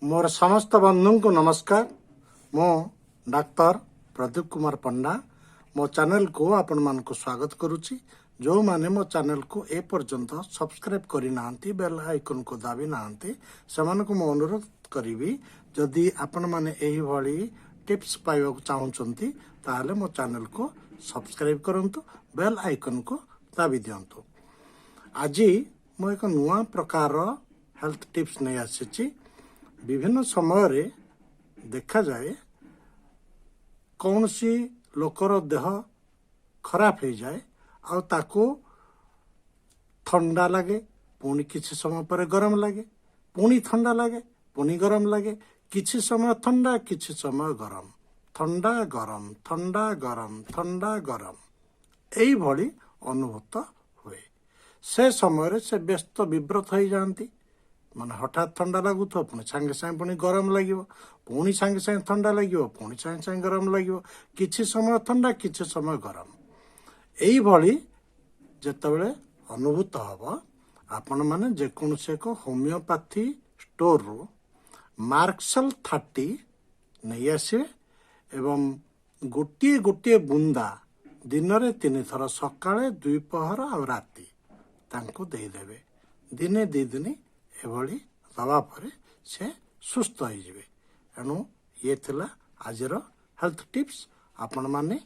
मोर समस्त बंधु को नमस्कार। मो डाक्टर प्रदीप कुमार पंडा मो चैनल को आपण मान को स्वागत करुच्ची। जो माने मो चैनल को ए पर्यंत सब्सक्राइब करी नांती बेल आइकन को दाबी नांती समान को मो अनुरोध करी जदि आपण माने एही भली टिप्स पाइबा को चाहूचंती ताले मो चैनल को सब्सक्राइब करंतु बेल आइकन को दाबी दियंतु। आज मो एक नुआ प्रकार हेल्थ टिप्स नहीं आसी। विभिन्न समय रे देखा जाए कौन सी लोकर देह खराब हो जाए आ ताको ठंडा लगे पुणी किछि समय पर गरम लगे पुणी ठंडा लगे पुणी गरम लगे किछि समय ठंडा किछि समय गरम ठंडा गरम ठंडा गरम ठंडा गरम एई भली अनुभूत हुए। से समय से व्यस्त विव्रत हो जाती माने हठात ठंडा लगुथ पुणी सांगे सांगे पुणी गरम लगे पुणी सांगे सांगे ठंडा लगे पुणी सांगे सांगे गरम लगे किछि समय ठंडा किछि समय गरम एई भली जेतेबेले अनुभूत हब आपण माने जेकोसी एक होमियोपैथी स्टोर रु मार्कसेल 30 नहीं आसे एवं गोटे गोटे बुंदा दिन रे 3 थर सकाळे द्विपहर आ राति तांको देदेवे दिने दी दिन एभली दवा पर से सुस्थ हो जाए। एणु ये थिला आजर हेल्थ टिप्स। आपण माने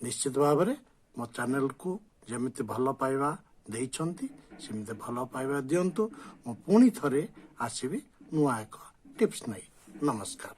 निश्चित भाव में मो चैनल को जमिति भल पाइबा देइछंती सेमिति भल पाइबा दियंतु। मो पुणी थरे आसीबी नुआ एक टिप्स नहीं। नमस्कार।